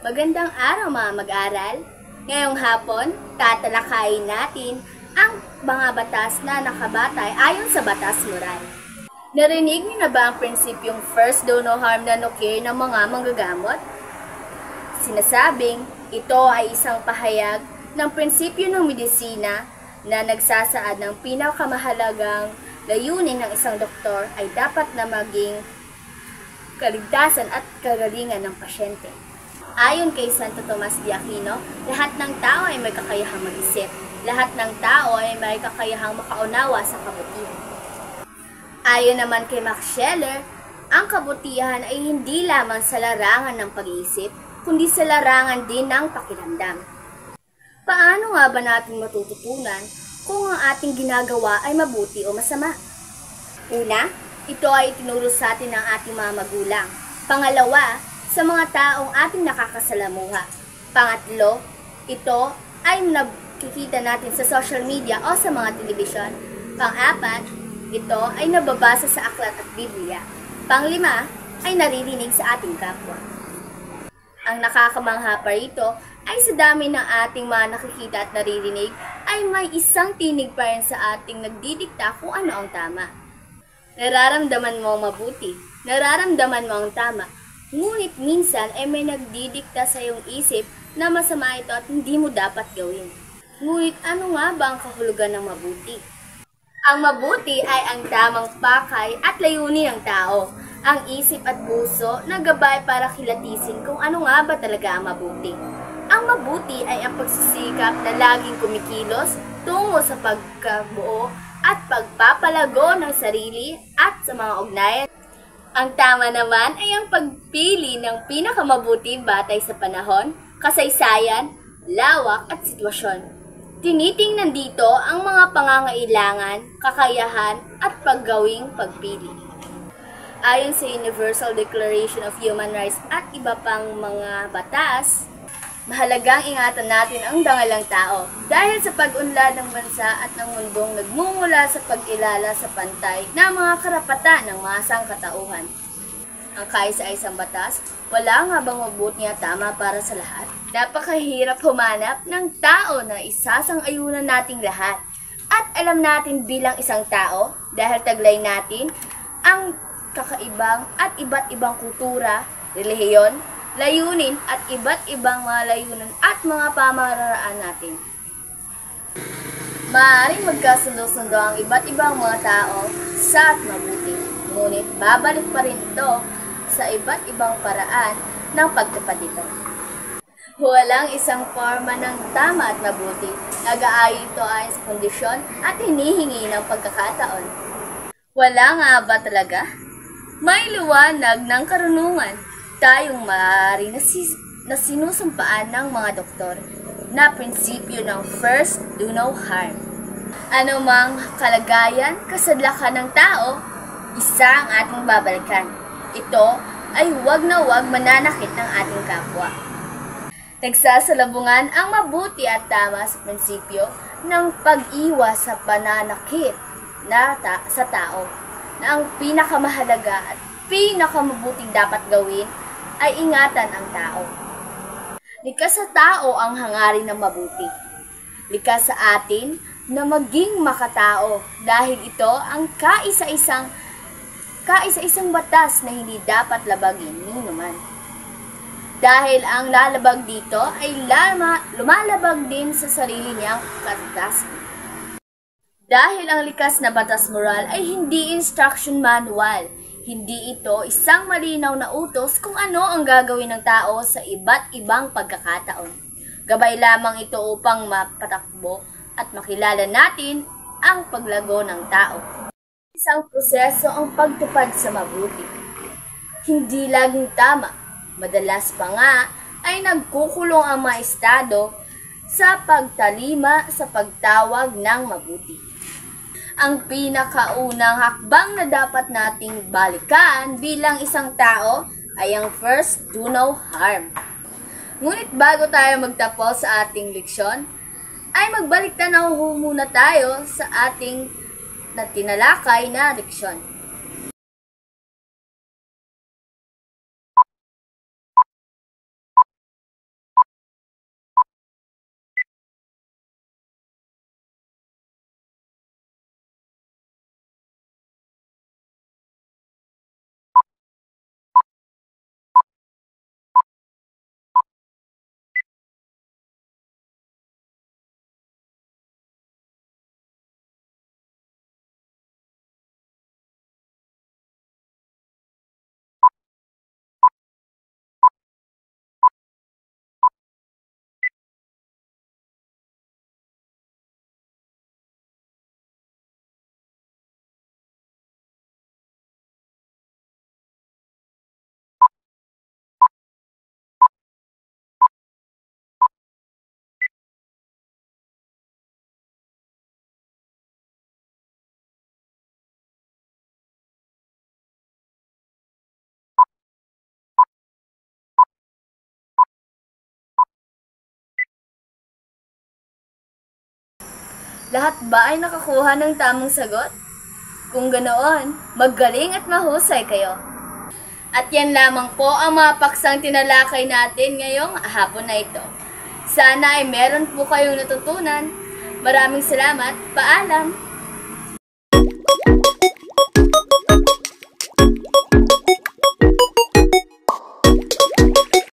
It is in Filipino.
Magandang araw mga mag-aral. Ngayong hapon, tatalakayin natin ang mga batas na nakabatay ayon sa Batas Moral. Narinig niyo na ba ang prinsipyong first do no harm na no-care ng mga manggagamot? Sinasabing ito ay isang pahayag ng prinsipyo ng medisina na nagsasaad ng pinakamahalagang layunin ng isang doktor ay dapat na maging kaligtasan at kagalingan ng pasyente. Ayon kay Santo Tomas de Aquino, lahat ng tao ay may kakayahang mag-isip. Lahat ng tao ay may kakayahang makaunawa sa kabutihan. Ayon naman kay Max Scheler, ang kabutihan ay hindi lamang sa larangan ng pag-iisip, kundi sa larangan din ng pakiramdam. Paano nga ba natin matututunan kung ang ating ginagawa ay mabuti o masama? Una, ito ay tinuro sa atin ng ating mga magulang. Pangalawa, sa mga taong ating nakakasalamuha. Pangatlo, ito ay nakikita natin sa social media o sa mga telebisyon. Pang-apat, ito ay nababasa sa aklat at Biblia. Pang-lima, ay naririnig sa ating kapwa. Ang nakakamangha pa rito ay sa dami ng ating mga nakikita at naririnig ay may isang tinig pa rin sa ating nagdidikta kung ano ang tama. Nararamdaman mo ang mabuti, nararamdaman mo ang tama, ngunit minsan ay may nagdidikta sa iyong isip na masama ito at hindi mo dapat gawin. Ngunit ano nga ba ang kahulugan ng mabuti? Ang mabuti ay ang tamang pakay at layunin ng tao, ang isip at puso na gabay para kilatisin kung ano nga ba talaga ang mabuti. Ang mabuti ay ang pagsisikap na laging kumikilos tungo sa pagkabuo at pagpapalago ng sarili at sa mga ugnayan. Ang tama naman ay ang pagpili ng pinakamabuti batay sa panahon, kasaysayan, lawak at sitwasyon. Tinitingnan dito ang mga pangangailangan, kakayahan at paggawing pagpili. Ayon sa Universal Declaration of Human Rights at iba pang mga batas, mahalagang ingatan natin ang dangalang tao dahil sa pag-unlad ng bansa at ng mundong nagmumula sa pag-ilala sa pantay na mga karapatan ng mga sangkatauhan. Ang kaisa-isang batas, wala nga bang mabuti at tama para sa lahat? Napakahirap humanap ng tao na isasang-ayunan nating lahat. At alam natin bilang isang tao, dahil taglay natin ang kakaibang at iba't ibang kultura, relihiyon, layunin at iba't ibang mga layunan at mga pamamaraan natin. Maaaring magkasundo-sundo ang iba't ibang mga tao sa at mabuti, ngunit babalik pa rin ito sa iba't ibang paraan ng pagtupad ito. Walang isang forma ng tama at mabuti. Nag-aayon ito ayon sa kondisyon at hinihingi ng pagkakataon. Wala nga ba talaga? May liwanag ng karunungan tayong maaari na sinusumpaan ng mga doktor na prinsipyo ng first do no harm. Ano mang kalagayan, kasadlakan ng tao, isa ang ating babalikan. Ito ay huwag na huwag mananakit ng ating kapwa. Nagsasalubungan ang mabuti at tama sa prinsipyo ng pag-iwas sa pananakit sa tao na ang pinakamahalaga at pinakamabuting dapat gawin ay ingatan ang tao. Likas sa tao ang hangarin ng mabuti. Likas sa atin na maging makatao dahil ito ang kaisa-isang batas na hindi dapat labagin ni naman. Dahil ang lalabag dito ay lumalabag din sa sarili niyang kaligtasan. Dahil ang likas na batas moral ay hindi instruction manual, hindi ito isang malinaw na utos kung ano ang gagawin ng tao sa iba't ibang pagkakataon. Gabay lamang ito upang mapatakbo at makilala natin ang paglago ng tao. Isang proseso ang pagtupad sa mabuti. Hindi laging tama, madalas pa nga ay nagkukulong ang mga estado sa pagtalima sa pagtawag ng mabuti. Ang pinakaunang hakbang na dapat nating balikan bilang isang tao ay ang first do no harm. Ngunit bago tayo magtapos sa ating leksyon, ay magbalik tanaw muna tayo sa ating na tinalakay na leksyon. Lahat ba ay nakakuha ng tamang sagot? Kung ganoon, magaling at mahusay kayo. At yan lamang po ang mga paksang tinalakay natin ngayong hapon na ito. Sana ay meron po kayong natutunan. Maraming salamat. Paalam!